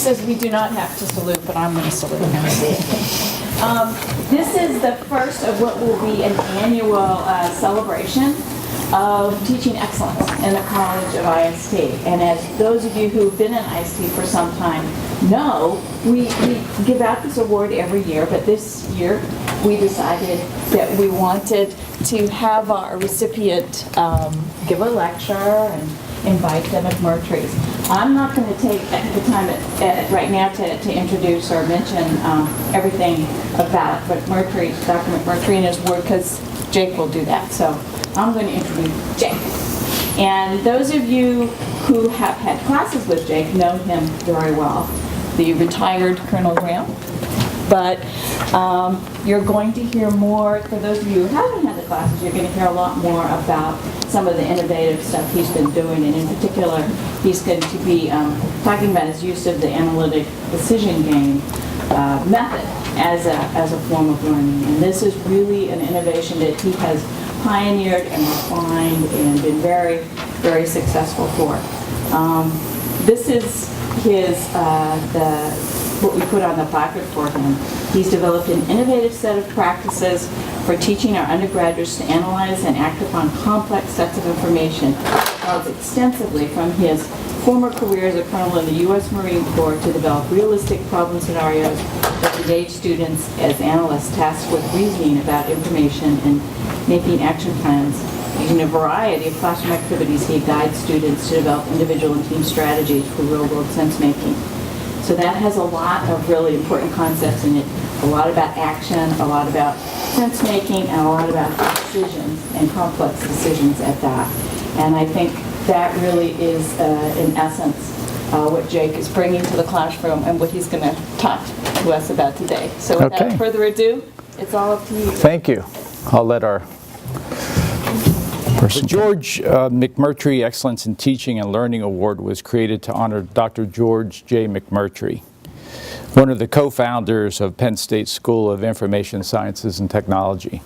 says we do not have to salute, but I'm going to salute him. This is the first of what will be an annual celebration of teaching excellence in the College of IST. And as those of you who've been in IST for some time know, we give out this award every year, but this year we decided that we wanted to have our recipient give a lecture and invite the McMurtrys. I'm not going to take the time right now to introduce or mention everything about McMurtry, Dr. McMurtry and his work, because Jake will do that. So I'm going to introduce Jake. And those of you who have had classes with Jake know him very well, the retired Colonel Graham. But you're going to hear more, for those of you who haven't had the classes, you're going to hear a lot more about some of the innovative stuff he's been doing, and in particular, he's going to be talking about his use of the analytic decision game method as a form of learning. And this is really an innovation that he has pioneered and refined and been very, very successful for. This is his what we put on the placard for him. He's developed an innovative set of practices for teaching our undergraduates to analyze and act upon complex sets of information. Draws extensively from his former career as a colonel in the U.S. Marine Corps to develop realistic problem scenarios that engage students as analysts tasked with reasoning about information and making action plans. Using a variety of classroom activities, he guides students to develop individual and team strategies for real-world sense-making. So that has a lot of really important concepts in it, a lot about action, a lot about sense-making, and a lot about decisions, and complex decisions at that. And I think that really is, in essence, what Jake is bringing to the classroom and what he's going to talk to us about today. So without further ado, it's all up to you. Thank you. I'll let our person. The George McMurtry Excellence in Teaching and Learning Award was created to honor Dr. George J McMurtry, one of the co-founders of Penn State School of Information Sciences and Technology.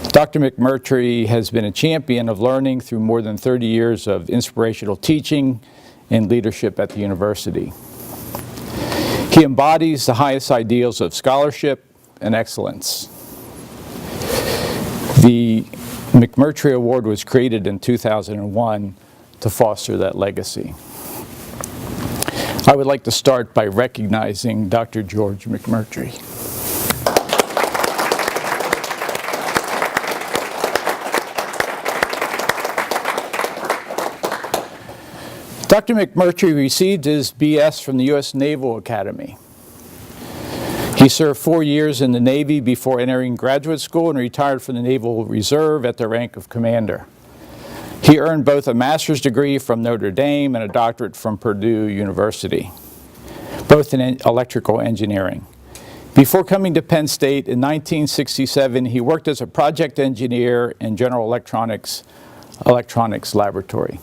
Dr. McMurtry has been a champion of learning through more than 30 years of inspirational teaching and leadership at the university. He embodies the highest ideals of scholarship and excellence. The McMurtry Award was created in 2001 to foster that legacy. I would like to start by recognizing Dr. George McMurtry. Dr. McMurtry received his BS from the U.S. Naval Academy. He served 4 years in the Navy before entering graduate school and retired from the Naval Reserve at the rank of commander. He earned both a master's degree from Notre Dame and a doctorate from Purdue University, both in electrical engineering. Before coming to Penn State in 1967, he worked as a project engineer in General Electric's electronics laboratory.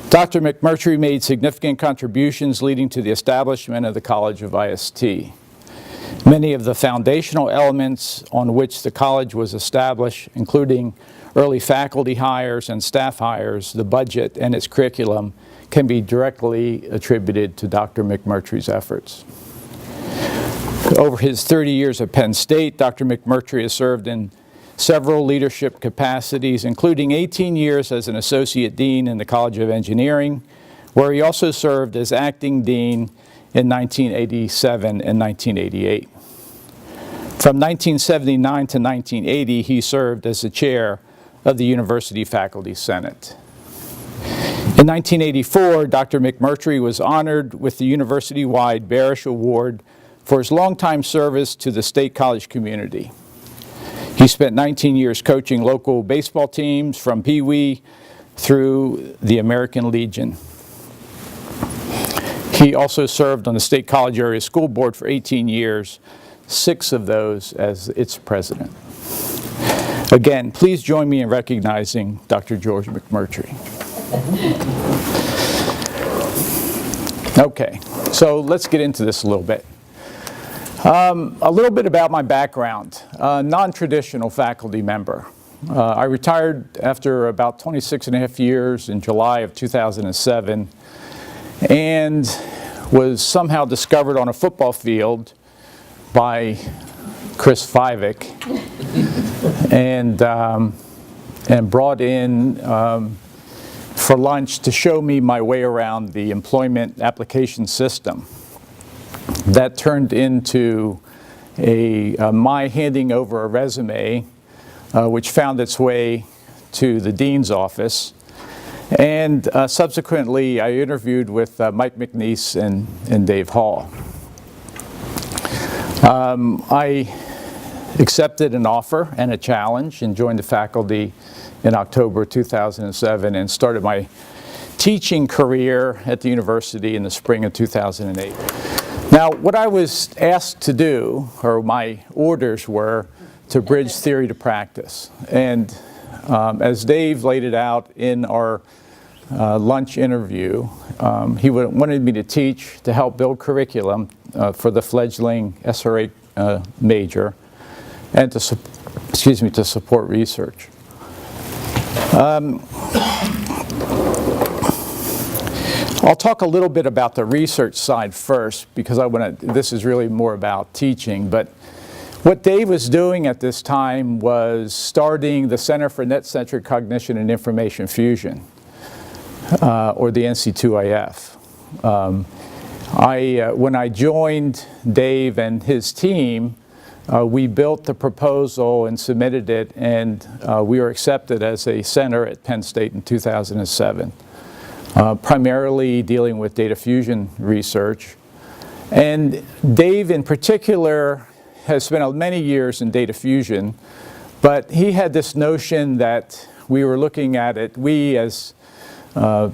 Dr. McMurtry made significant contributions leading to the establishment of the College of IST. Many of the foundational elements on which the college was established, including early faculty hires and staff hires, the budget, and its curriculum, can be directly attributed to Dr. McMurtry's efforts. Over his 30 years at Penn State, Dr. McMurtry has served in several leadership capacities, including 18 years as an associate dean in the College of Engineering, where he also served as acting dean in 1987 and 1988. From 1979 to 1980, he served as the chair of the University Faculty Senate. In 1984, Dr. McMurtry was honored with the university-wide Barish Award for his longtime service to the state college community. He spent 19 years coaching local baseball teams from Pee Wee through the American Legion. He also served on the State College Area School Board for 18 years, 6 of those as its president. Again, please join me in recognizing Dr. George McMurtry. Okay, so let's get into this a little bit. A little bit about my background. Non-traditional faculty member. I retired after about 26 and a half years in July of 2007 and was somehow discovered on a football field by Chris Fivick and brought in for lunch to show me my way around the employment application system. That turned into my handing over a resume, which found its way to the dean's office. And subsequently, I interviewed with Mike McNeese and Dave Hall. I accepted an offer and a challenge and joined the faculty in October 2007 and started my teaching career at the university in the spring of 2008. Now, what I was asked to do, or my orders were, to bridge theory to practice. And as Dave laid it out in our lunch interview, he wanted me to teach to help build curriculum for the fledgling SRA major and to support research. I'll talk a little bit about the research side first because this is really more about teaching. But what Dave was doing at this time was starting the Center for Net-Centric Cognition and Information Fusion, or the NC2IF. When I joined Dave and his team, we built the proposal and submitted it, and we were accepted as a center at Penn State in 2007, primarily dealing with data fusion research. And Dave in particular has spent many years in data fusion, but he had this notion that we were looking at it, we as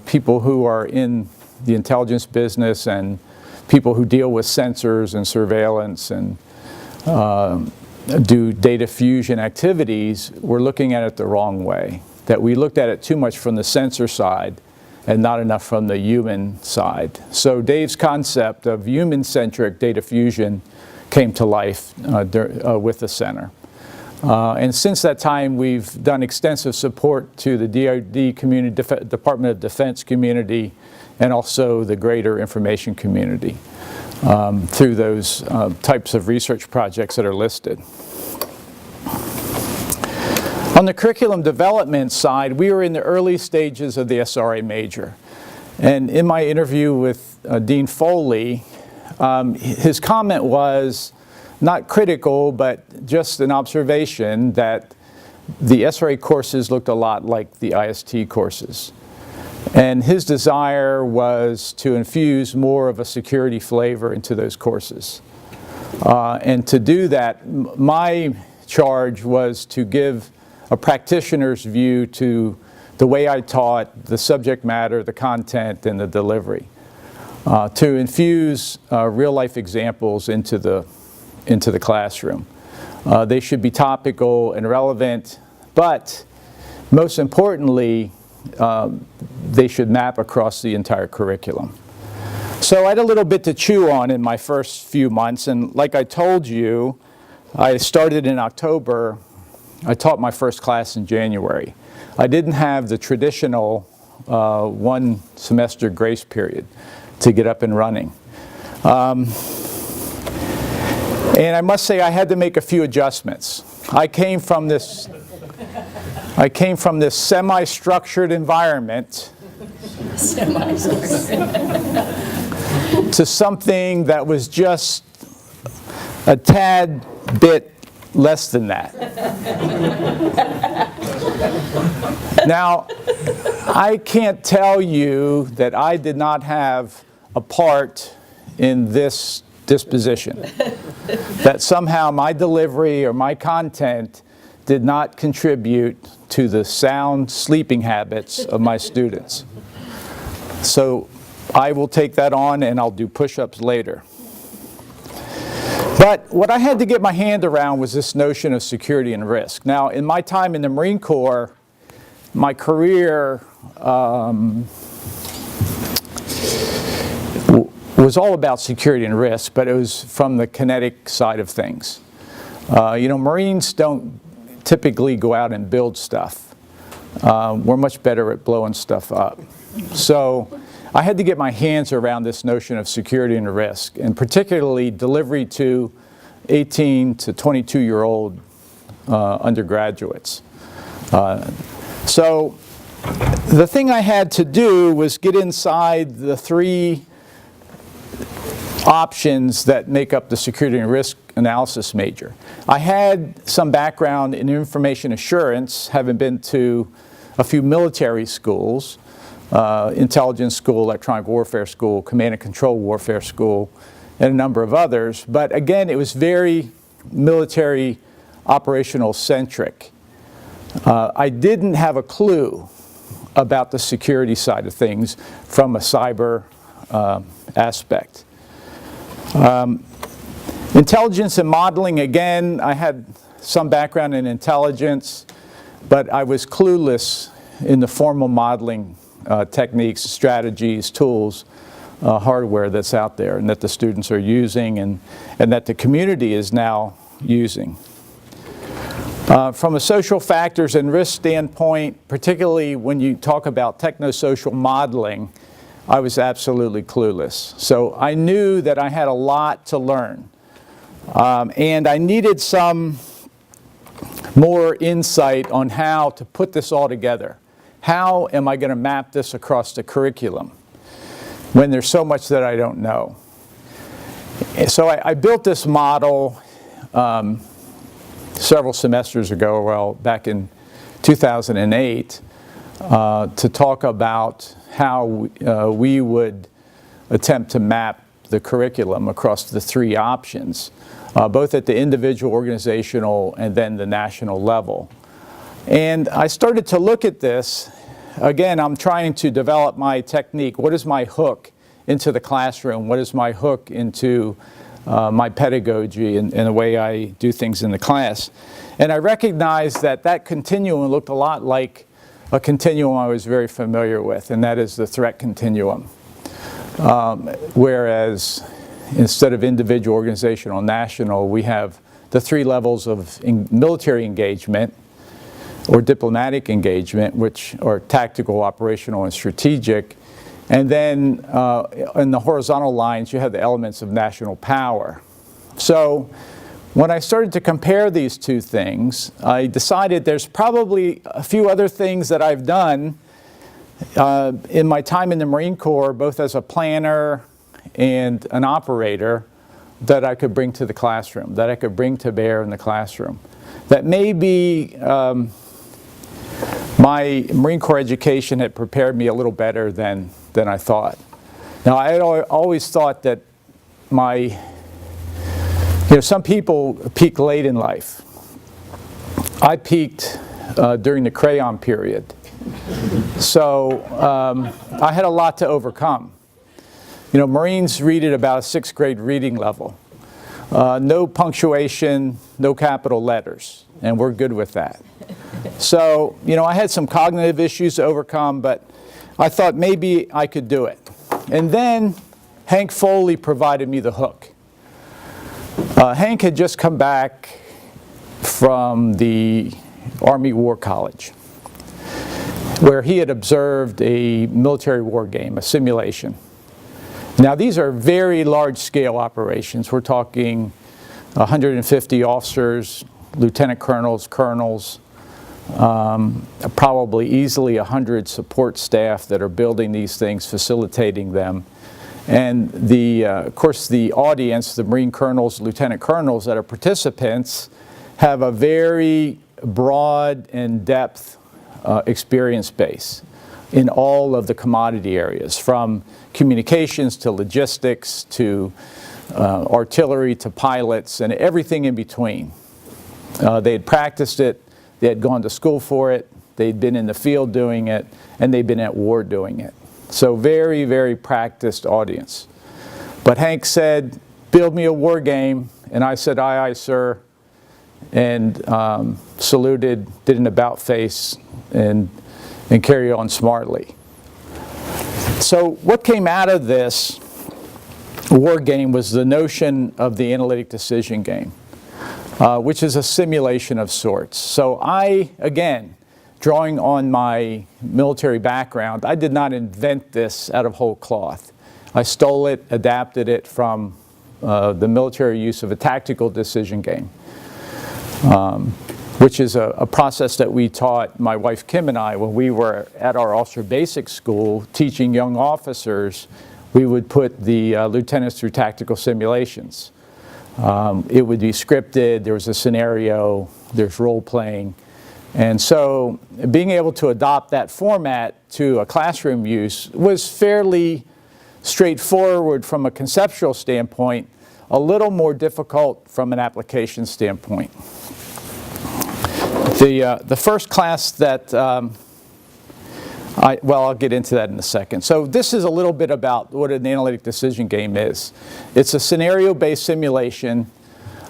people who are in the intelligence business and people who deal with sensors and surveillance and do data fusion activities, we're looking at it the wrong way. That we looked at it too much from the sensor side and not enough from the human side. So Dave's concept of human-centric data fusion came to life with the center. And since that time, we've done extensive support to the DoD community, Department of Defense community, and also the greater information community through those types of research projects that are listed. On the curriculum development side, we were in the early stages of the SRA major. And in my interview with Dean Foley, his comment was not critical, but just an observation that the SRA courses looked a lot like the IST courses. And his desire was to infuse more of a security flavor into those courses. And to do that, my charge was to give a practitioner's view to the way I taught, the subject matter, the content, and the delivery. To infuse real-life examples into the classroom. They should be topical and relevant, but most importantly, they should map across the entire curriculum. So I had a little bit to chew on in my first few months, and like I told you, I started in October. I taught my first class in January. I didn't have the traditional one semester grace period to get up and running. And I must say I had to make a few adjustments. I came from this semi-structured environment to something that was just a tad bit less than that. Now, I can't tell you that I did not have a part in this disposition, that somehow my delivery or my content did not contribute to the sound sleeping habits of my students. So I will take that on and I'll do push-ups later. But what I had to get my hand around was this notion of security and risk. Now, in my time in the Marine Corps, my career was all about security and risk, but it was from the kinetic side of things. You know, Marines don't typically go out and build stuff. We're much better at blowing stuff up. So I had to get my hands around this notion of security and risk, and particularly delivery to 18 to 22-year-old undergraduates. So the thing I had to do was get inside the three options that make up the security and risk analysis major. I had some background in information assurance, having been to a few military schools, intelligence school, electronic warfare school, command and control warfare school, and a number of others. But again, it was very military operational centric. I didn't have a clue about the security side of things from a cyber aspect. Intelligence and modeling, again, I had some background in intelligence, but I was clueless in the formal modeling techniques, strategies, tools, hardware that's out there and that the students are using and that the community is now using. From a social factors and risk standpoint, particularly when you talk about technosocial modeling, I was absolutely clueless. So I knew that I had a lot to learn. And I needed some more insight on how to put this all together. How am I going to map this across the curriculum when there's so much that I don't know? So I built this model several semesters ago, well, back in 2008, to talk about how we would attempt to map the curriculum across the three options, both at the individual, organizational, and then the national level. And I started to look at this. Again, I'm trying to develop my technique. What is my hook into the classroom? What is my hook into my pedagogy and the way I do things in the class? And I recognized that that continuum looked a lot like a continuum I was very familiar with, and that is the threat continuum. Whereas instead of individual, organizational, national, we have the three levels of military engagement or diplomatic engagement, which are tactical, operational, and strategic. And then in the horizontal lines, you have the elements of national power. So when I started to compare these two things, I decided there's probably a few other things that I've done in my time in the Marine Corps, both as a planner and an operator, that I could bring to the classroom, that I could bring to bear in the classroom. That maybe my Marine Corps education had prepared me a little better than I thought. Now, I had always thought that some people peak late in life. I peaked during the crayon period. So I had a lot to overcome. Marines read at about a 6th grade reading level. No punctuation, no capital letters, and we're good with that. So, I had some cognitive issues to overcome, but I thought maybe I could do it. And then Hank Foley provided me the hook. Hank had just come back from the Army War College, where he had observed a military war game, a simulation. Now, these are very large-scale operations. We're talking 150 officers, lieutenant colonels, colonels, probably easily 100 support staff that are building these things, facilitating them. And of course, the audience, the Marine colonels, lieutenant colonels that are participants, have a very broad and depth experience base in all of the commodity areas, from communications to logistics to artillery to pilots and everything in between. They had practiced it, they had gone to school for it, they'd been in the field doing it, and they'd been at war doing it. So very, very practiced audience. But Hank said, build me a war game, and I said, aye, aye, sir, and saluted, did an about face, and carried on smartly. So what came out of this war game was the notion of the analytic decision game. which is a simulation of sorts. So I, again, drawing on my military background, I did not invent this out of whole cloth. I stole it, adapted it from the military use of a tactical decision game, which is a process that we taught my wife Kim and I when we were at our officer basic school teaching young officers. We would put the lieutenants through tactical simulations. It would be scripted, there was a scenario, there's role playing. And so being able to adopt that format to a classroom use was fairly straightforward from a conceptual standpoint, a little more difficult from an application standpoint. The first class that, I'll get into that in a second. So this is a little bit about what an analytic decision game is. It's a scenario-based simulation.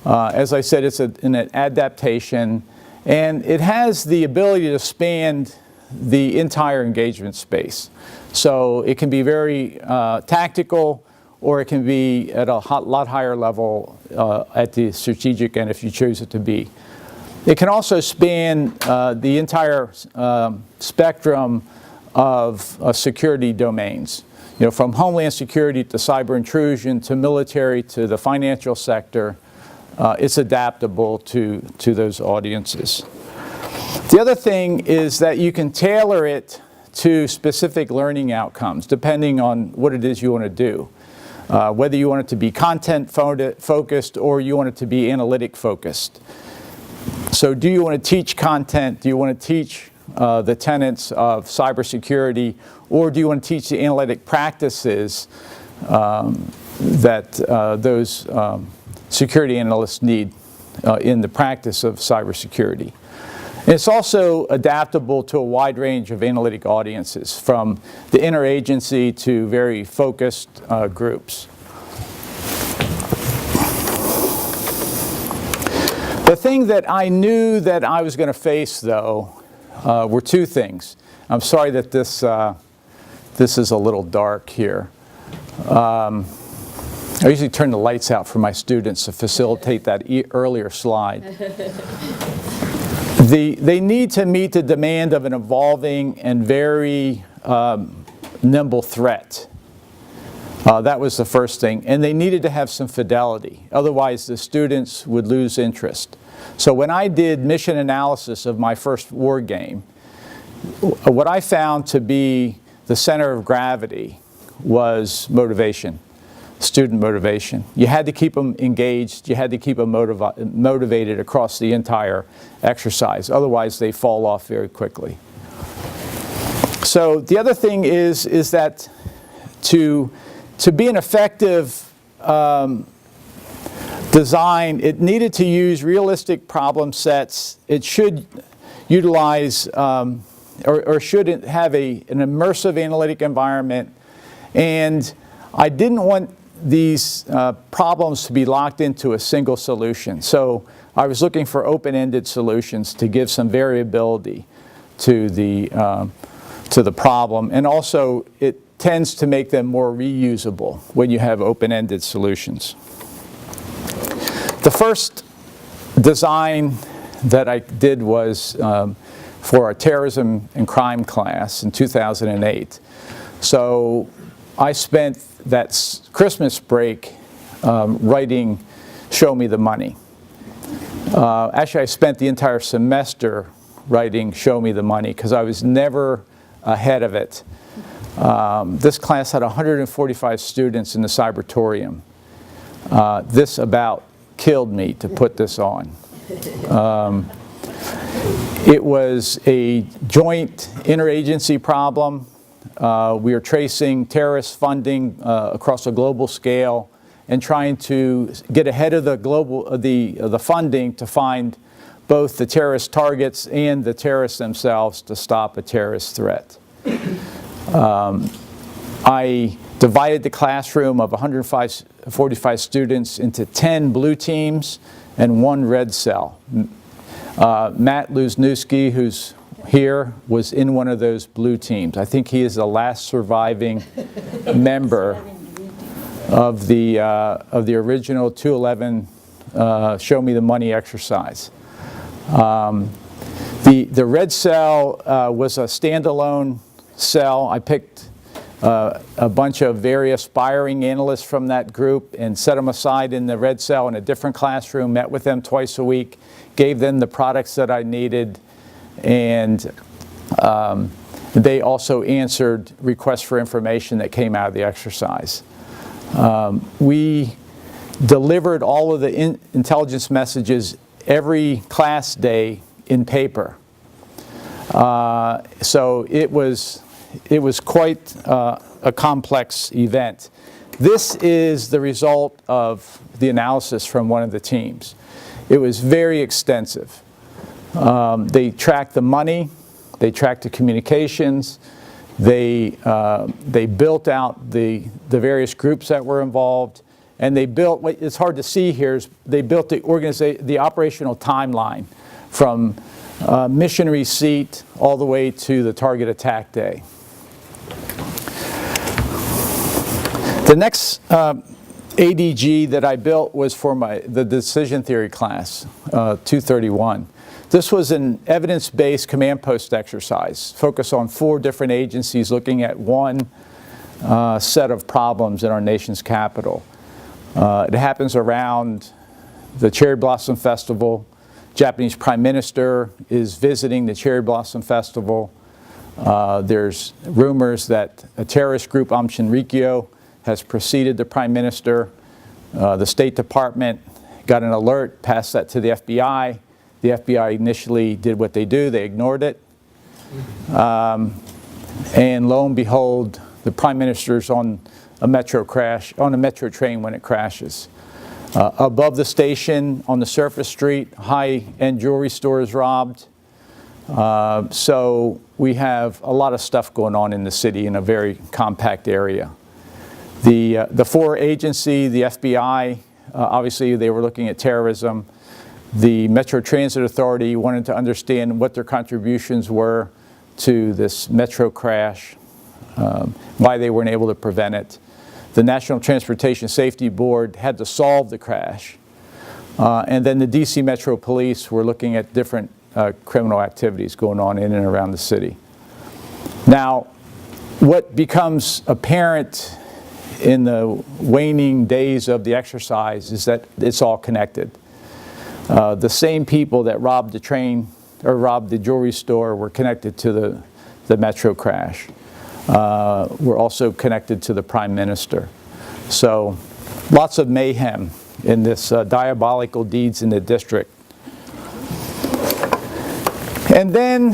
As I said, it's an adaptation, and it has the ability to span the entire engagement space. So it can be very tactical, or it can be at a lot higher level at the strategic end if you choose it to be. It can also span the entire spectrum of security domains, you know, from homeland security to cyber intrusion to military to the financial sector. It's adaptable to those audiences. The other thing is that you can tailor it to specific learning outcomes depending on what it is you want to do. Whether you want it to be content focused or you want it to be analytic focused. So do you want to teach content? Do you want to teach the tenets of cybersecurity, or do you want to teach the analytic practices that those security analysts need in the practice of cybersecurity? And it's also adaptable to a wide range of analytic audiences, from the interagency to very focused groups. The thing that I knew that I was going to face, though, were two things. I'm sorry that this is a little dark here. I usually turn the lights out for my students to facilitate that earlier slide. They need to meet the demand of an evolving and very nimble threat. That was the first thing. And they needed to have some fidelity. Otherwise, the students would lose interest. So when I did mission analysis of my first war game, what I found to be the center of gravity was motivation, student motivation. You had to keep them engaged. You had to keep them motivated across the entire exercise. Otherwise, they fall off very quickly. So the other thing is that to be an effective design, it needed to use realistic problem sets. It should utilize or should have an immersive analytic environment. And I didn't want these problems to be locked into a single solution. So I was looking for open-ended solutions to give some variability to the problem. And also, it tends to make them more reusable when you have open-ended solutions. The first design that I did was for our terrorism and crime class in 2008. So I spent that Christmas break writing Show Me the Money. Actually, I spent the entire semester writing Show Me the Money because I was never ahead of it. This class had 145 students in the Cybertorium. This about killed me to put this on. It was a joint interagency problem. We are tracing terrorist funding across a global scale and trying to get ahead of the funding to find both the terrorist targets and the terrorists themselves to stop a terrorist threat. I divided the classroom of 145 students into 10 blue teams and 1 red cell. Matt Luzniewski, who's here, was in one of those blue teams. I think he is the last surviving member of the original 211 show me the money exercise. The red cell was a standalone cell. I picked a bunch of very aspiring analysts from that group and set them aside in the red cell in a different classroom, met with them twice a week, gave them the products that I needed, and they also answered requests for information that came out of the exercise. We delivered all of the intelligence messages every class day in paper. So it was quite a complex event. This is the result of the analysis from one of the teams. It was very extensive. They tracked the money, they tracked the communications, they built out the various groups that were involved, and they built, what it's hard to see here is they built the operational timeline from mission receipt all the way to the target attack day. The next ADG that I built was for the decision theory class, 231. This was an evidence-based command post exercise, focused on 4 different agencies looking at one set of problems in our nation's capital. It happens around the Cherry Blossom Festival. Japanese Prime Minister is visiting the Cherry Blossom Festival. There's rumors that a terrorist group, Aum Shinrikyo, has preceded the Prime Minister. The State Department got an alert, passed that to the FBI. The FBI initially did what they do, they ignored it. And lo and behold, the Prime Minister's on a metro train when it crashes. Above the station, on the surface street, high-end jewelry store is robbed. So we have a lot of stuff going on in the city in a very compact area. The 4 agency, the FBI, obviously they were looking at terrorism. The Metro Transit Authority wanted to understand what their contributions were to this metro crash, why they weren't able to prevent it. The National Transportation Safety Board had to solve the crash. And then the DC Metro Police were looking at different criminal activities going on in and around the city. Now, what becomes apparent in the waning days of the exercise is that it's all connected. The same people that robbed the train or robbed the jewelry store were connected to the metro crash. Were also connected to the Prime Minister. So lots of mayhem in this diabolical deeds in the district. And then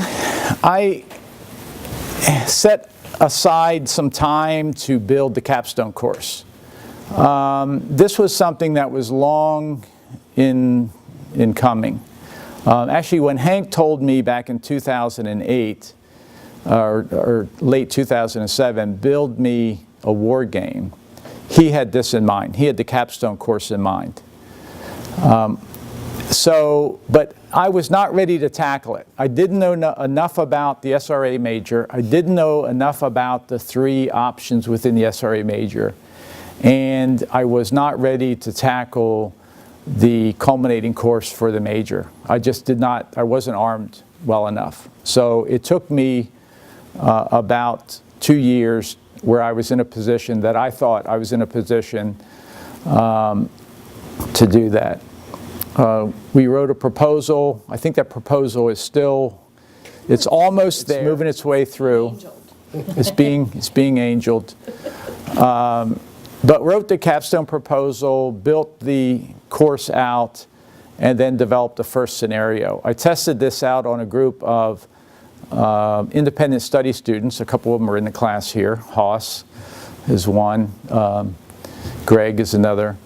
I set aside some time to build the Capstone Course. This was something that was long in coming. Actually, when Hank told me back in 2008, or late 2007, build me a war game, he had this in mind. He had the Capstone Course in mind. But I was not ready to tackle it. I didn't know enough about the SRA major. I didn't know enough about the 3 options within the SRA major. And I was not ready to tackle the culminating course for the major. I wasn't armed well enough. So it took me about 2 years where I was in a position that I thought I was in a position to do that. We wrote a proposal. I think that proposal is still, it's almost there. It's moving its way through. It's being angeled. But wrote the capstone proposal, built the course out, and then developed the first scenario. I tested this out on a group of independent study students. A couple of them are in the class here. Haas is one. Greg is another.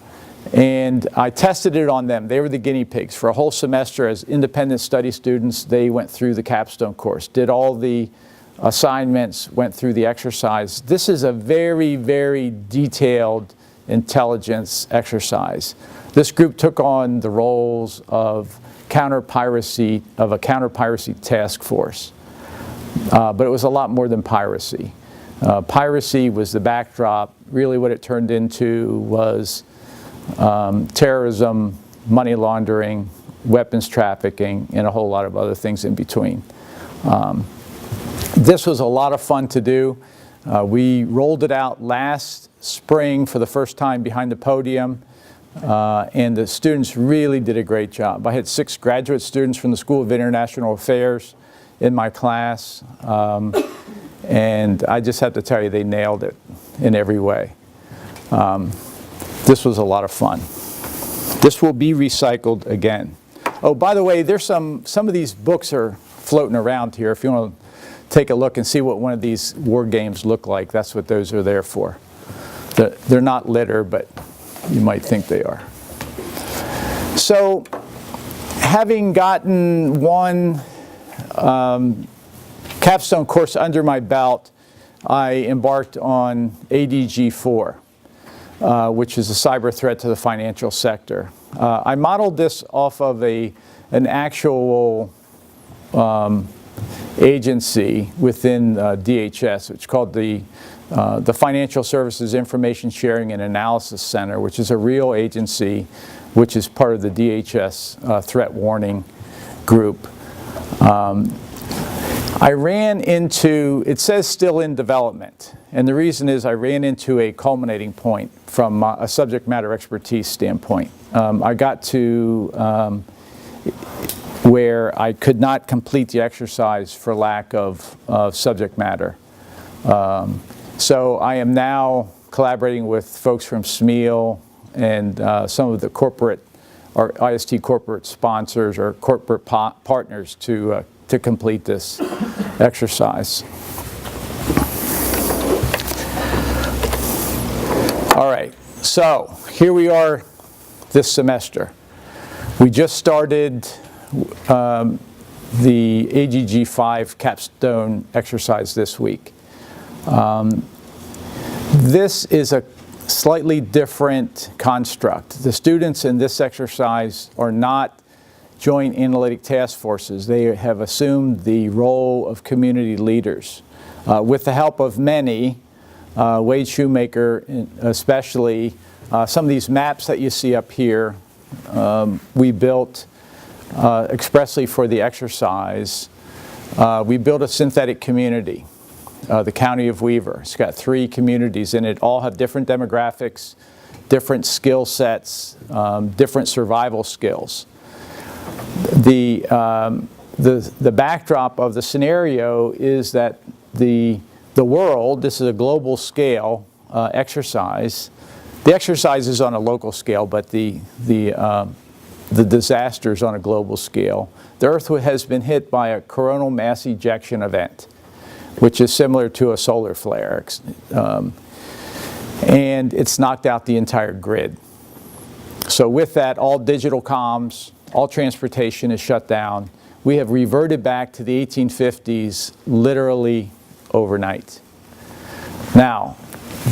And I tested it on them. They were the guinea pigs. For a whole semester as independent study students, they went through the capstone course, did all the assignments, went through the exercise. This is a very, very detailed intelligence exercise. This group took on the roles of counter-piracy, of a counter-piracy task force. But it was a lot more than piracy. Piracy was the backdrop. Really what it turned into was terrorism money laundering, weapons trafficking, and a whole lot of other things in between. This was a lot of fun to do. We rolled it out last spring for the first time behind the podium, and the students really did a great job. I had 6 graduate students from the School of International Affairs in my class, and I just have to tell you, they nailed it in every way. This was a lot of fun. This will be recycled again. Oh, by the way, there's some of these books are floating around here. If you want to take a look and see what one of these war games look like, that's what those are there for. They're not litter, but you might think they are. So, having gotten one capstone course under my belt, I embarked on ADG4, which is a cyber threat to the financial sector. I modeled this off of an actual agency within DHS, which is called the Financial Services Information Sharing and Analysis Center, which is a real agency which is part of the DHS threat warning group. I ran into, it says still in development, and the reason is I ran into a culminating point from a subject matter expertise standpoint. I got to where I could not complete the exercise for lack of subject matter. So I am now collaborating with folks from Smithville and some of the corporate, or IST corporate sponsors or corporate partners to complete this exercise. All right, so here we are this semester. We just started the AGG5 capstone exercise this week. This is a slightly different construct. The students in this exercise are not joint analytic task forces. They have assumed the role of community leaders. With the help of many, Wade Shoemaker especially, some of these maps that you see up here, we built expressly for the exercise. We built a synthetic community, the County of Weaver. It's got 3 communities in it, all have different demographics, different skill sets, different survival skills. The backdrop of the scenario is that the world, this is a global scale exercise. The exercise is on a local scale, but the disaster is on a global scale. The Earth has been hit by a coronal mass ejection event, which is similar to a solar flare. And it's knocked out the entire grid. So with that, all digital comms, all transportation is shut down. We have reverted back to the 1850s literally overnight. Now,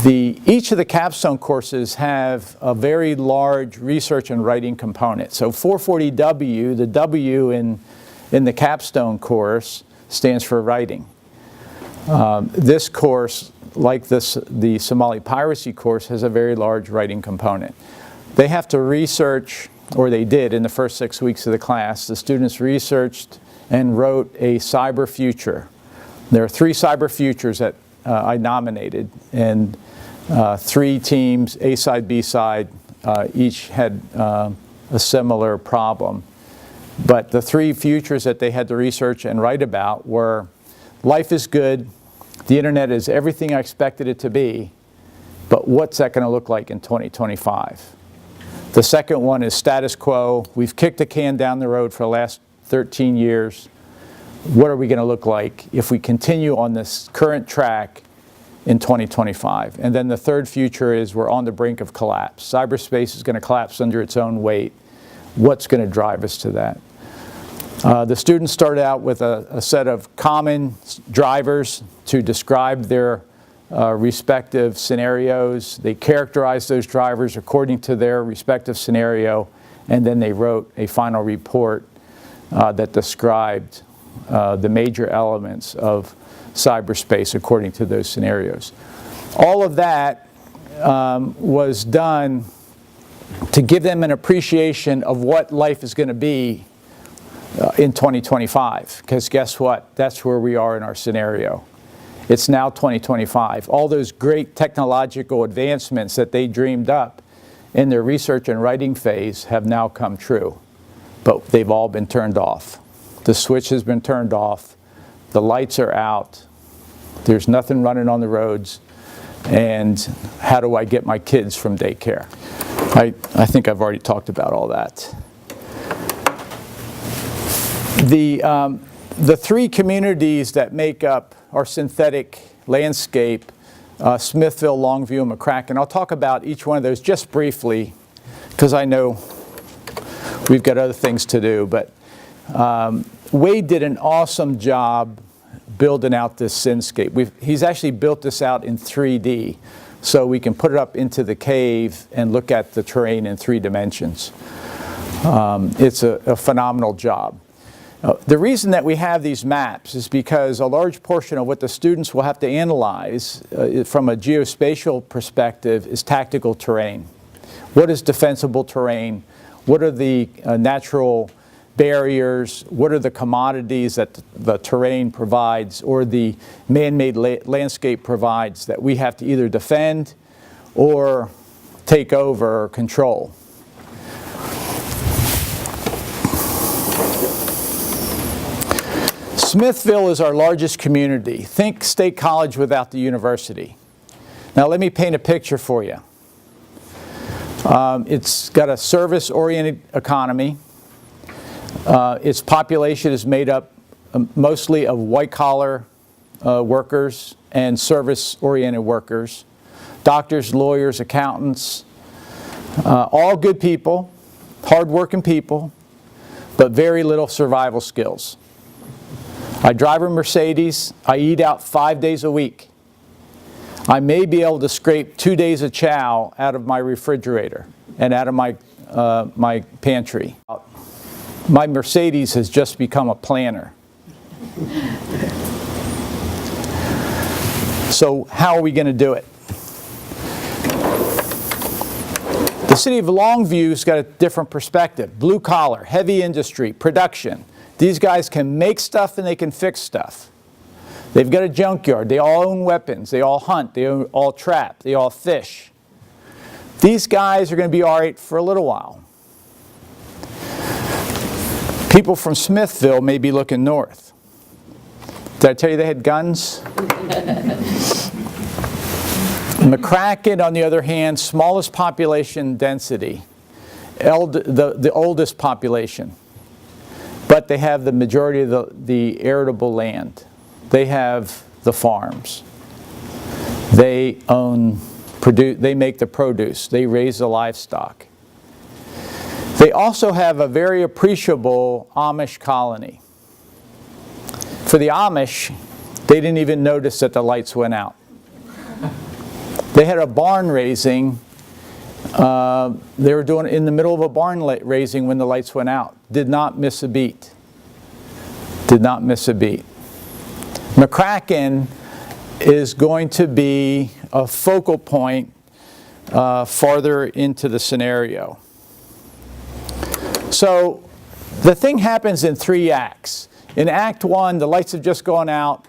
each of the capstone courses have a very large research and writing component. So 440W, the W in the capstone course, stands for writing. This course, like the Somali piracy course, has a very large writing component. They have to research, or they did in the first 6 weeks of the class. The students researched and wrote a cyber future. There are 3 cyber futures that I nominated, and 3 teams, A side, B side, each had a similar problem. But the 3 futures that they had to research and write about were: life is good, the internet is everything I expected it to be, but what's that going to look like in 2025? The second one is status quo. We've kicked the can down the road for the last 13 years. What are we going to look like if we continue on this current track in 2025? And then the third future is we're on the brink of collapse. Cyberspace is going to collapse under its own weight. What's going to drive us to that? The students started out with a set of common drivers to describe their respective scenarios. They characterized those drivers according to their respective scenario, and then they wrote a final report that described the major elements of cyberspace according to those scenarios. All of that was done to give them an appreciation of what life is going to be in 2025. Because guess what? That's where we are in our scenario. It's now 2025. All those great technological advancements that they dreamed up in their research and writing phase have now come true. But they've all been turned off. The switch has been turned off. The lights are out. There's nothing running on the roads. And how do I get my kids from daycare? I think I've already talked about all that. The three communities that make up our synthetic landscape, Smithville, Longview, and Mccracken, I'll talk about each one of those just briefly, because I know we've got other things to do. But Wade did an awesome job building out this scenescape. He's actually built this out in 3D, so we can put it up into the cave and look at the terrain in 3 dimensions. It's a phenomenal job. The reason that we have these maps is because a large portion of what the students will have to analyze from a geospatial perspective is tactical terrain. What is defensible terrain? What are the natural barriers? What are the commodities that the terrain provides or the man-made landscape provides that we have to either defend or take over or control? Smithville is our largest community. Think State College without the university. Now let me paint a picture for you. It's got a service-oriented economy. Its population is made up mostly of white-collar workers and service-oriented workers. Doctors, lawyers, accountants, all good people, hard-working people, but very little survival skills. I drive a Mercedes. I eat out 5 days a week. I may be able to scrape 2 days of chow out of my refrigerator and out of my pantry. My Mercedes has just become a planner. So how are we going to do it? The city of Longview's got a different perspective. Blue collar, heavy industry, production. These guys can make stuff and they can fix stuff. They've got a junkyard. They all own weapons. They all hunt. They all trap. They all fish. These guys are going to be all right for a little while. People from Smithville may be looking north. Did I tell you they had guns? Mccracken, on the other hand, smallest population density, the oldest population. But they have the majority of the arable land. They have the farms. They they make the produce. They raise the livestock. They also have a very appreciable Amish colony. For the Amish, they didn't even notice that the lights went out. They had a barn raising. They were doing it in the middle of a barn raising when the lights went out. Did not miss a beat. Did not miss a beat. Mccracken is going to be a focal point farther into the scenario. So the thing happens in 3 acts. In Act 1, the lights have just gone out.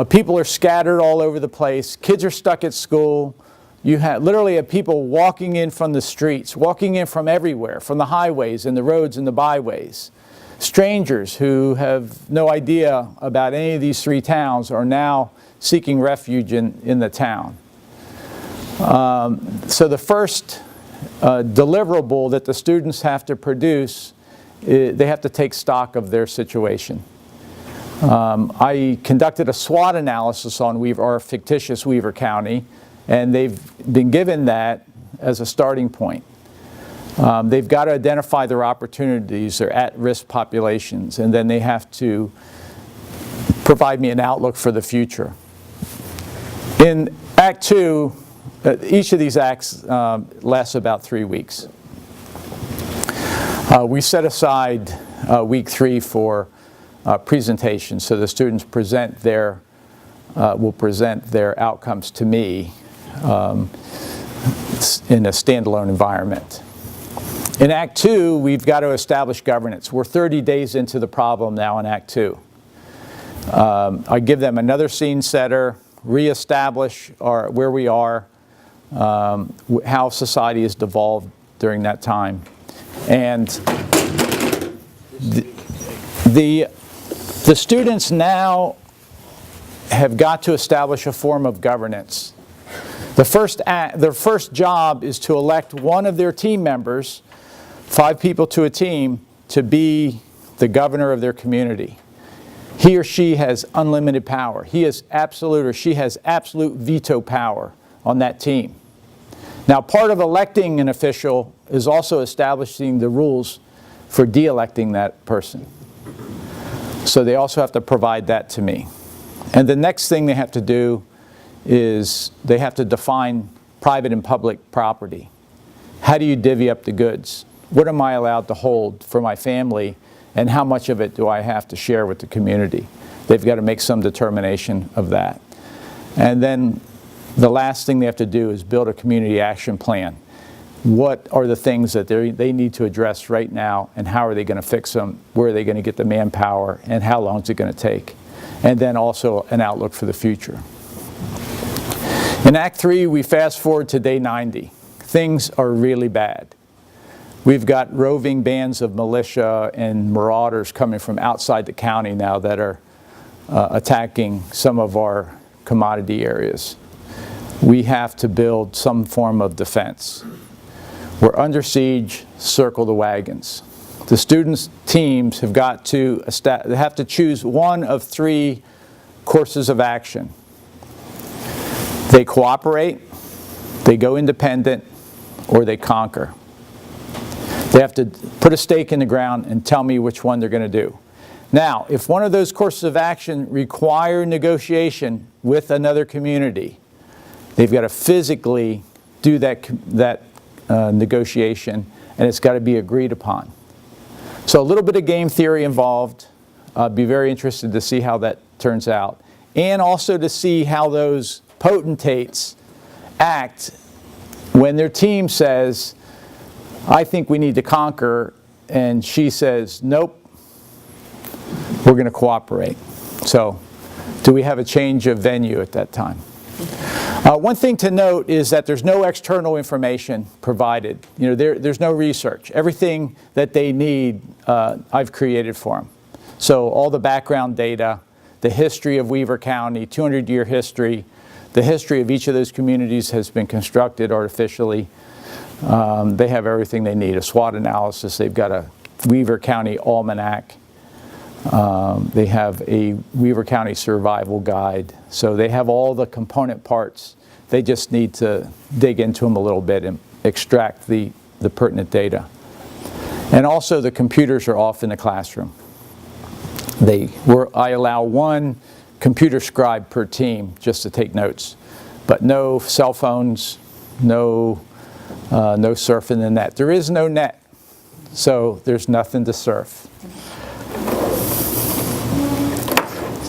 People are scattered all over the place. Kids are stuck at school. You literally have people walking in from the streets, walking in from everywhere, from the highways and the roads and the byways. Strangers who have no idea about any of these 3 towns are now seeking refuge in the town. So the first deliverable that the students have to produce, they have to take stock of their situation. I conducted a SWOT analysis on our fictitious Weaver County, and they've been given that as a starting point. They've got to identify their opportunities, their at-risk populations, and then they have to provide me an outlook for the future. In Act 2, each of these acts lasts about 3 weeks. We set aside week 3 for presentation, so the students will present their outcomes to me in a standalone environment. In Act 2, we've got to establish governance. We're 30 days into the problem now in Act 2. I give them another scene setter, reestablish where we are, how society has devolved during that time. And the students now have got to establish a form of governance. Their first job is to elect one of their team members, 5 people to a team, to be the governor of their community. He or she has unlimited power. He is absolute, or she has absolute veto power on that team. Now, part of electing an official is also establishing the rules for de-electing that person. So they also have to provide that to me. And the next thing they have to do is they have to define private and public property. How do you divvy up the goods? What am I allowed to hold for my family, and how much of it do I have to share with the community? They've got to make some determination of that. And then the last thing they have to do is build a community action plan. What are the things that they need to address right now, and how are they going to fix them? Where are they going to get the manpower, and how long is it going to take? And then also an outlook for the future. In Act 3, we fast forward to day 90. Things are really bad. We've got roving bands of militia and marauders coming from outside the county now that are attacking some of our commodity areas. We have to build some form of defense. We're under siege, circle the wagons. The students' teams have got to choose one of 3 courses of action. They cooperate, they go independent, or they conquer. They have to put a stake in the ground and tell me which one they're going to do. Now, if one of those courses of action require negotiation with another community, they've got to physically do that negotiation, and it's got to be agreed upon. So a little bit of game theory involved. I'd be very interested to see how that turns out, and also to see how those potentates act when their team says, I think we need to conquer, and she says, nope, we're going to cooperate. So do we have a change of venue at that time? One thing to note is that there's no external information provided. There's no research. Everything that they need, I've created for them. So all the background data, the history of Weaver County, 200-year history, the history of each of those communities has been constructed artificially. They have everything they need, a SWOT analysis. They've got a Weaver County Almanac. They have a Weaver County Survival Guide. So they have all the component parts. They just need to dig into them a little bit and extract the pertinent data. And also the computers are off in the classroom. I allow 1 computer scribe per team just to take notes, but no cell phones, no surfing the net. There is no net, so there's nothing to surf.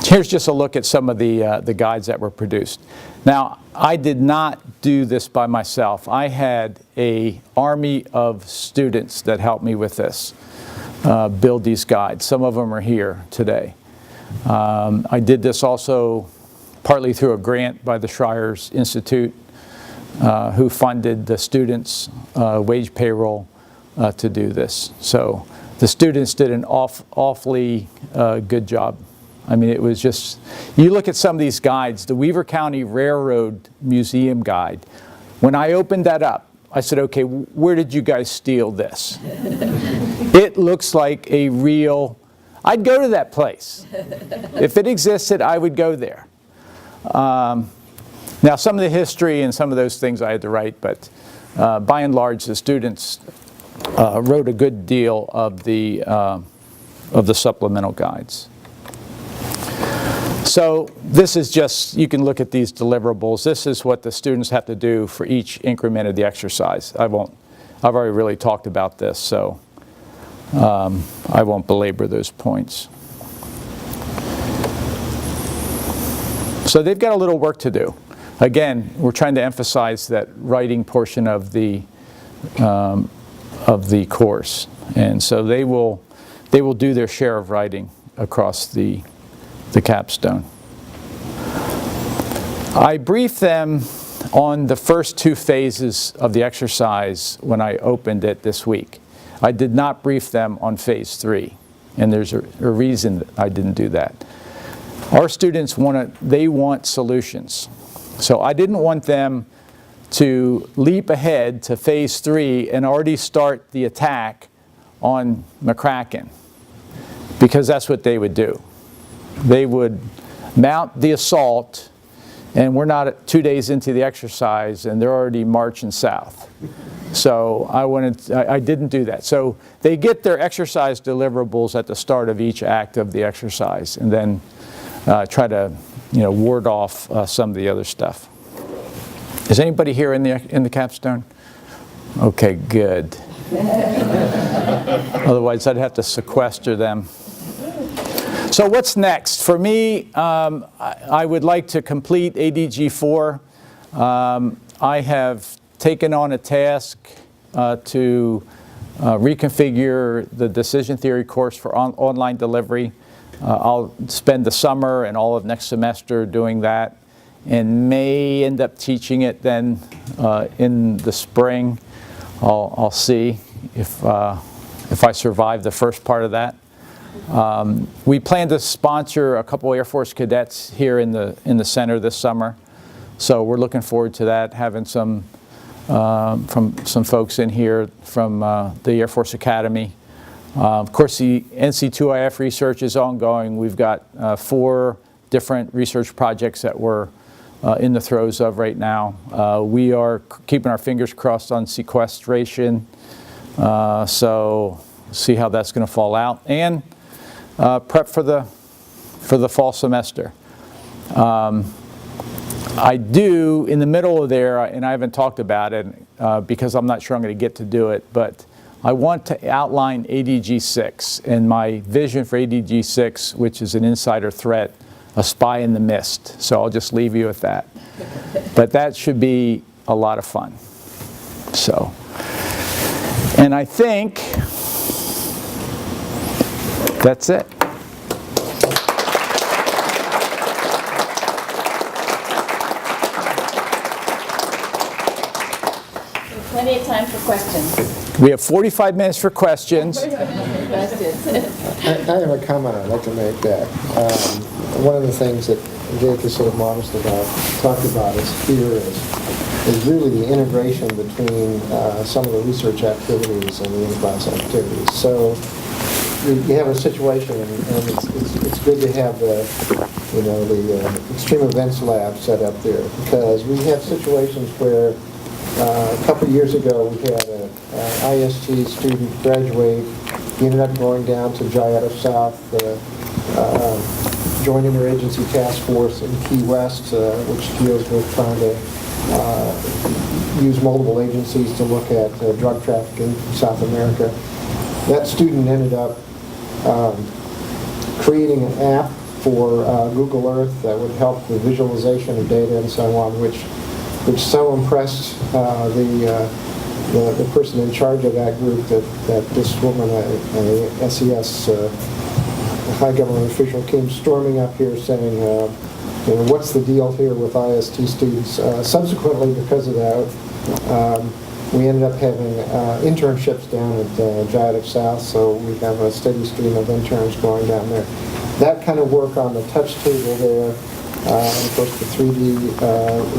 Here's just a look at some of the guides that were produced. Now, I did not do this by myself. I had an army of students that helped me with this, build these guides. Some of them are here today. I did this also partly through a grant by the Schreier's Institute, who funded the students' wage payroll to do this. So the students did an awfully good job. I mean, it was just, you look at some of these guides, the Weaver County Railroad Museum Guide. When I opened that up, I said, okay, where did you guys steal this? It looks like a real, I'd go to that place. If it existed, I would go there. Now, some of the history and some of those things I had to write, but by and large, the students wrote a good deal of the supplemental guides. So this is just, you can look at these deliverables. This is what the students have to do for each increment of the exercise. I've already really talked about this, so I won't belabor those points. So they've got a little work to do. Again, we're trying to emphasize that writing portion of the of the course. And so they will do their share of writing across the capstone. I briefed them on the first 2 phases of the exercise when I opened it this week. I did not brief them on phase 3, and there's a reason that I didn't do that. Our students want solutions. So I didn't want them to leap ahead to phase 3 and already start the attack on Mccracken, because that's what they would do. They would mount the assault, and we're not 2 days into the exercise and they're already marching south. So I didn't do that. So they get their exercise deliverables at the start of each act of the exercise, and then try to ward off some of the other stuff. Is anybody here in the capstone? Okay, good. Otherwise I'd have to sequester them. So what's next? For me, I would like to complete ADG 4. I have taken on a task to reconfigure the decision theory course for online delivery. I'll spend the summer and all of next semester doing that, and may end up teaching it then in the spring. I'll see if I survive the first part of that. We plan to sponsor a couple Air Force cadets here in the center this summer, so we're looking forward to that, having some folks in here from the Air Force Academy. Of course, the NC2IF research is ongoing. We've got 4 different research projects that we're in the throes of right now. We are keeping our fingers crossed on sequestration, so see how that's going to fall out, and prep for the fall semester. I do, in the middle of there, and I haven't talked about it because I'm not sure I'm going to get to do it, but I want to outline ADG 6 and my vision for ADG 6, which is an insider threat, a spy in the mist. So I'll just leave you with that. But that should be a lot of fun. So, and I think that's it. Plenty of time for questions. We have 45 minutes for questions. I have a comment I'd like to make that. One of the things that Jake is sort of modest about, talked about is really the integration between some of the research activities and the in-class activities. So you have a situation, and it's good to have the extreme events lab set up there, because we have situations where a couple of years ago we had an IST student graduate. He ended up going down to Jayada South, joining their agency task force in Key West, which deals with trying to use multiple agencies to look at drug trafficking in South America. That student ended up creating an app for Google Earth that would help the visualization of data and so on, which so impressed the person in charge of that group that this woman, a SES high government official, came storming up here saying, what's the deal here with IST students? Subsequently, because of that, we ended up having internships down at Jayada South, so we have a steady stream of interns going down there. That kind of work on the touch table there, and of course the 3D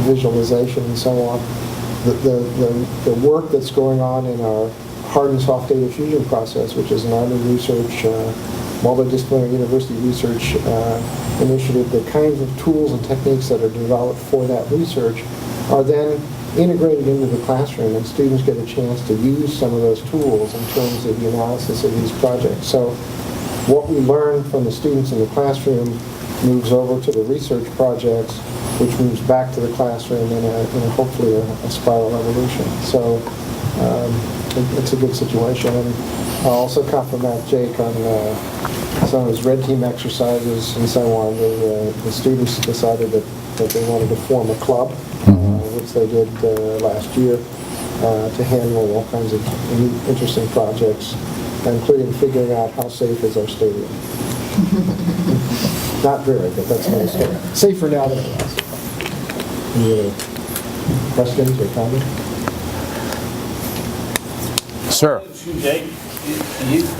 visualization and so on. The work that's going on in our hard and soft data fusion process, which is an Army research, multidisciplinary university research initiative, the kinds of tools and techniques that are developed for that research are then integrated into the classroom, and students get a chance to use some of those tools in terms of the analysis of these projects. So what we learn from the students in the classroom moves over to the research projects, which moves back to the classroom in a hopefully a spiral evolution. So it's a good situation. And I'll also compliment Jake on some of his red team exercises and so on. The students decided that they wanted to form a club, which they did last year. to handle all kinds of interesting projects, including figuring out how safe is our stadium. Not very, but that's another story. Safer now than it was. Any other questions or comments? Sir. Excuse me,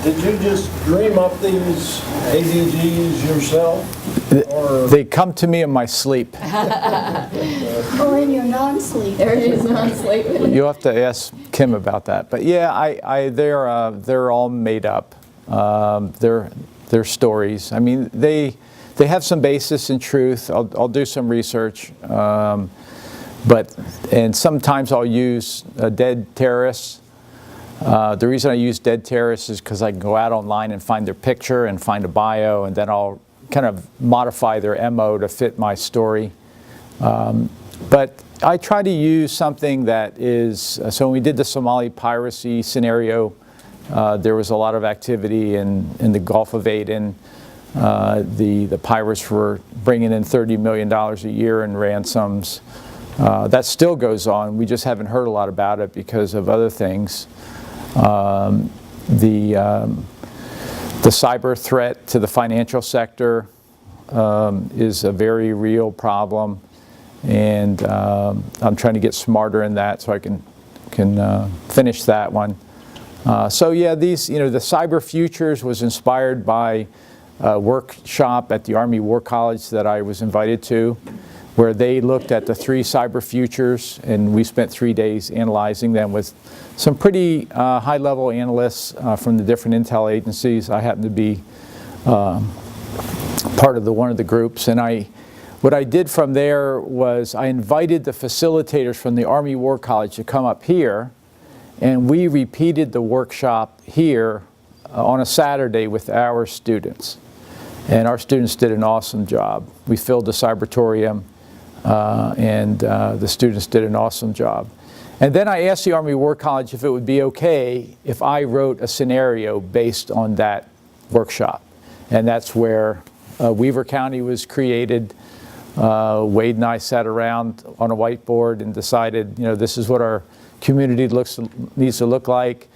did you just dream up these ADGs yourself? Or They come to me in my sleep. Or in your non-sleep. There it is, Nonsleeping. You'll have to ask Kim about that. But yeah, they're all made up. They're stories. I mean, they have some basis in truth. I'll do some research, and sometimes I'll use dead terrorists. The reason I use dead terrorists is because I can go out online and find their picture and find a bio, and then I'll kind of modify their MO to fit my story. But I try to use something that is, so when we did the Somali piracy scenario, there was a lot of activity in the Gulf of Aden. The pirates were bringing in $30 million a year in ransoms. That still goes on. We just haven't heard a lot about it because of other things. The cyber threat to the financial sector is a very real problem, and I'm trying to get smarter in that so I can finish that one. So yeah, the Cyber Futures was inspired by a workshop at the Army War College that I was invited to, where they looked at the 3 cyber futures, and we spent 3 days analyzing them with some pretty high-level analysts from the different intel agencies. I happen to be part of one of the groups, and what I did from there was I invited the facilitators from the Army War College to come up here, and we repeated the workshop here on a Saturday with our students. And our students did an awesome job. We filled the Cybertorium, and the students did an awesome job. And then I asked the Army War College if it would be okay if I wrote a scenario based on that workshop. And that's where Weaver County was created. Wade and I sat around on a whiteboard and decided, this is what our community needs to look like.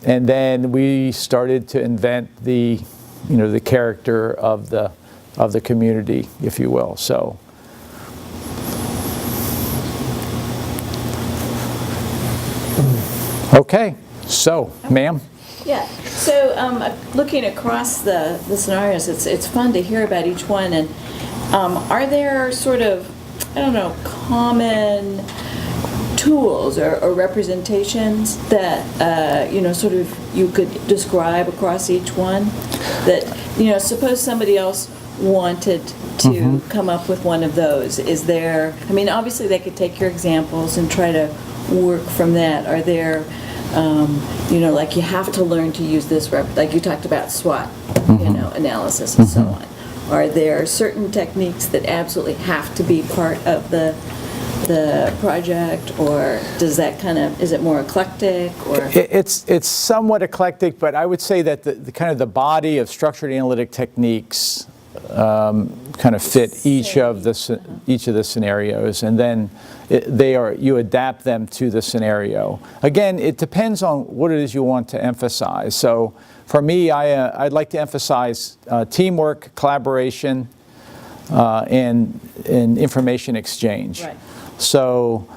And then we started to invent the character of the community, if you will. So. Okay, so, ma'am? Yeah, so looking across the scenarios, it's fun to hear about each one, and are there sort of, common tools or representations that, sort of you could describe across each one? That, suppose somebody else wanted to come up with one of those. Is there, obviously they could take your examples and try to work from that. Are there, like you have to learn to use this, like you talked about SWOT, analysis and so on. Are there certain techniques that absolutely have to be part of the project, or does that is it more eclectic? Or It's somewhat eclectic, but I would say that the body of structured analytic techniques kind of fit each of the scenarios, and then you adapt them to the scenario. Again, it depends on what it is you want to emphasize. So for me, I'd like to emphasize teamwork, collaboration, and information exchange. Right. So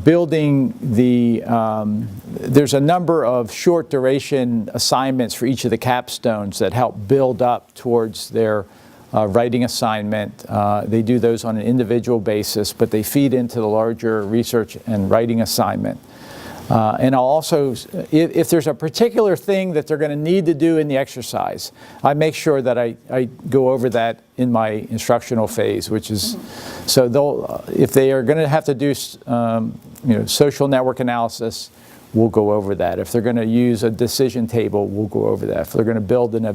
building there's a number of short duration assignments for each of the capstones that help build up towards their writing assignment. They do those on an individual basis, but they feed into the larger research and writing assignment. And I'll also, if there's a particular thing that they're going to need to do in the exercise, I make sure that I go over that in my instructional phase, which is, so if they are going to have to do social network analysis, we'll go over that. If they're going to use a decision table, we'll go over that. If they're going to build an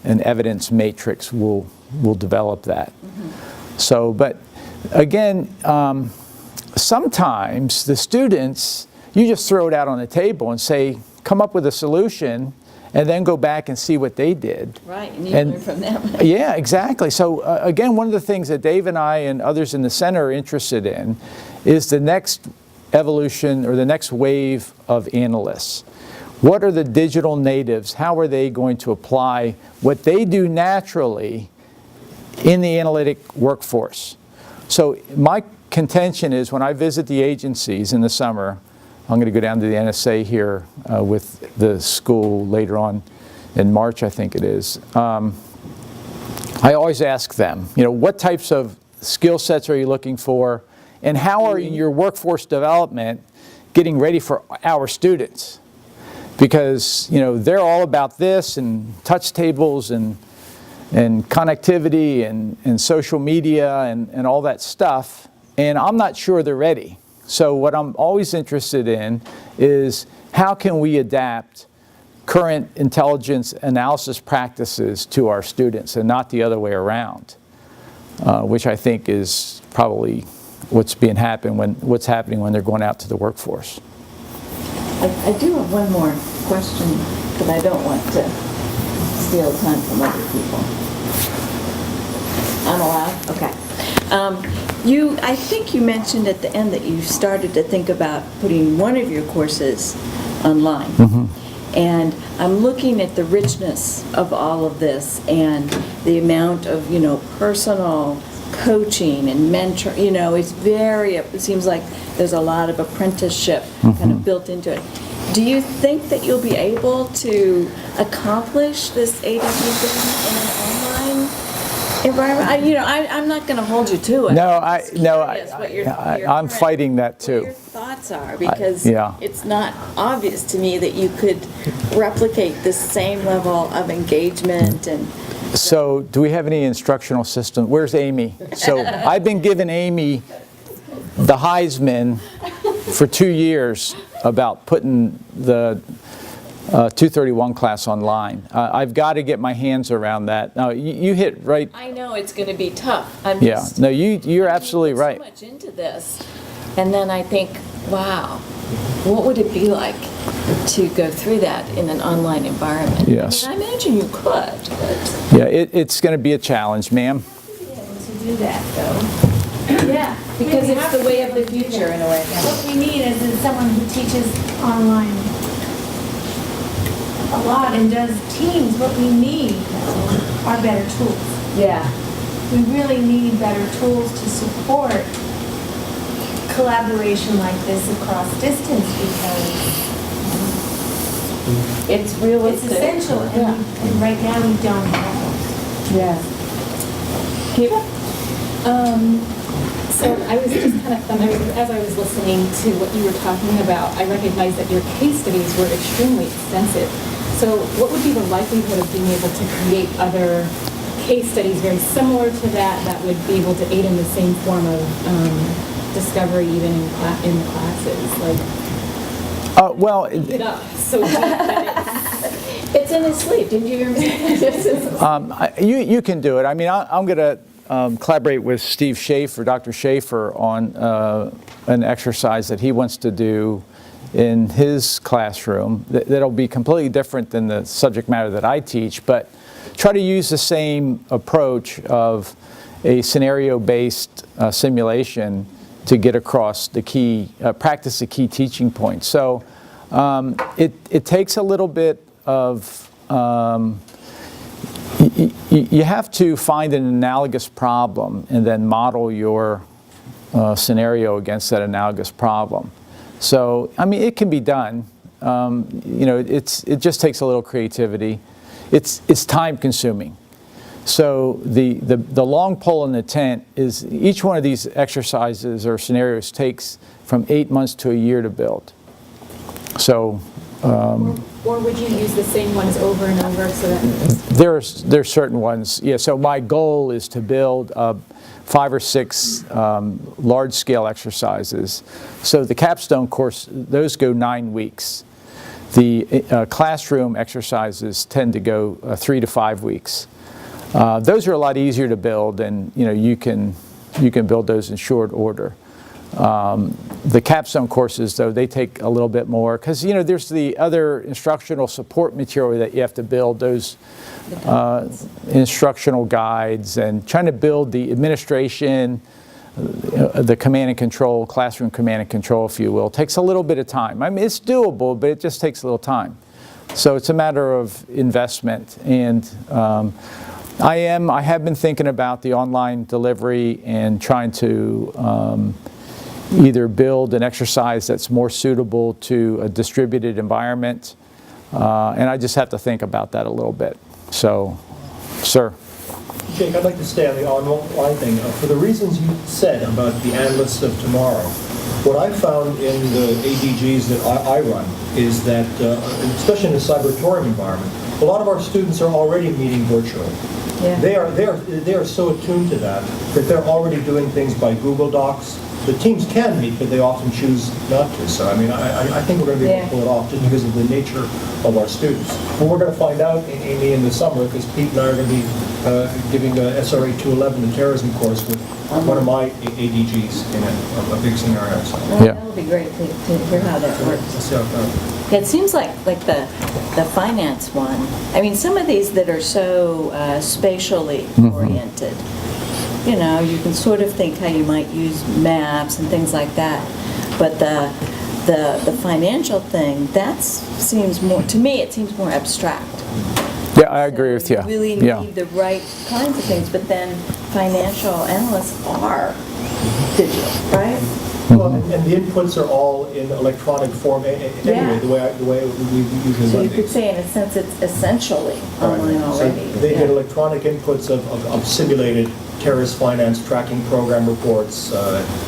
evidence matrix, we'll develop that. So, but again, sometimes the students, you just throw it out on the table and say, come up with a solution, and then go back and see what they did. Right, and you learn from them. Yeah, exactly. So again, one of the things that Dave and I and others in the center are interested in is the next evolution or the next wave of analysts? What are the digital natives? How are they going to apply what they do naturally in the analytic workforce? So my contention is when I visit the agencies in the summer, I'm going to go down to the NSA here with the school later on in March, I think it is. I always ask them, what types of skill sets are you looking for, and how are your workforce development getting ready for our students? Because they're all about this and touch tables and connectivity and social media and all that stuff, and I'm not sure they're ready. So what I'm always interested in is how can we adapt current intelligence analysis practices to our students and not the other way around, which I think is probably what's happening when they're going out to the workforce. I do have one more question, but I don't want to steal time from other people. I'm allowed? Okay. I think you mentioned at the end that you started to think about putting one of your courses online. And I'm looking at the richness of all of this and the amount of, personal coaching and mentor, it seems like there's a lot of apprenticeship kind of built into it. Do you think that you'll be able to accomplish this ADD thing in an online environment? I'm not going to hold you to it. I'm fighting that too. What your thoughts are, because it's not obvious to me that you could replicate this same level of engagement and. So, do we have any instructional system? Where's Amy? So, I've been giving Amy the Heisman for 2 years about putting the 231 class online. I've got to get my hands around that. Now, you hit right. I know it's going to be tough. You're absolutely right. So much into this, and then I think, wow, what would it be like to go through that in an online environment? Yes. I imagine you could. But Yeah, it's going to be a challenge, ma'am. To do that, though. Yeah. because it's the way of the future in a way. What we need is someone who teaches online a lot and does teams. What we need are better tools. Yeah. We really need better tools to support collaboration like this across distance because It's realistic. it's essential, and right now we don't have those. Yeah. Kiva? So I was just kind of, as I was listening to what you were talking about, I recognized that your case studies were extremely extensive. So what would be the likelihood of being able to create other case studies very similar to that would be able to aid in the same form of discovery even in the classes? Like, Well, it up so that It's in his sleep. Didn't you hear me? you can do it. I mean, I'm going to collaborate with Steve Schaefer, Dr. Schaefer, on an exercise that he wants to do in his classroom that'll be completely different than the subject matter that I teach, but try to use the same approach of a scenario-based simulation to get across the key, practice the key teaching points. So it takes a little bit of, you have to find an analogous problem and then model your scenario against that analogous problem. So, I mean, it can be done. You know, it just takes a little creativity. It's time consuming. So the long pole in the tent is each one of these exercises or scenarios takes from 8 months to a year to build. So. or would you use the same ones over and over so that There's certain ones. Yeah. So my goal is to build 5 or 6 large-scale exercises. So the Capstone course, those go 9 weeks. The classroom exercises tend to go 3 to 5 weeks. Those are a lot easier to build, and you can build those in short order. The Capstone courses, though, they take a little bit more because there's the other instructional support material that you have to build, those instructional guides, and trying to build the administration, the command and control, classroom command and control, if you will. It takes a little bit of time. I mean, it's doable, but it just takes a little time. So it's a matter of investment. And I have been thinking about the online delivery and trying to either build an exercise that's more suitable to a distributed environment. And I just have to think about that a little bit. So, sir. Jake, I'd like to stay on the online thing. For the reasons you said about the analysts of tomorrow, what I found in the ADGs that I run is that, especially in the cybertorium environment, a lot of our students are already meeting virtually. Yeah. They are so attuned to that they're already doing things by Google Docs. The teams can meet, but they often choose not to. So, I mean, I think we're going to be able to pull it off just because of the nature of our students. But we're going to find out, Amy, in the summer, because Pete and I are going to be giving a SRA 211, the terrorism course, with one of my ADGs in a big scenario. So. Well, that would be great to hear how that works. Let's see how it goes. It seems like the finance one. I mean, some of these that are so spatially oriented. You know, you can sort of think how you might use maps and things like that. But the financial thing, that seems more, to me, it seems more abstract. Yeah, I agree with you. You really need the right kinds of things, but then financial analysts are digital, right? Well, and the inputs are all in electronic form anyway, the way we usually So run you could these. say, in a sense, it's essentially online already. So they get electronic inputs of simulated terrorist finance tracking program reports,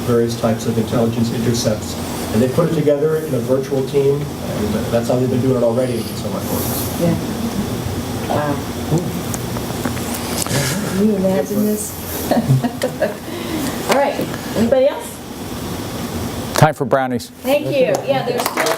various types of intelligence intercepts, and they put it together in a virtual team, and that's how they've been doing it already in some of my courses. Yeah. Wow. Can you imagine this? All right, anybody else? Time for brownies. Thank you. Yeah, there's still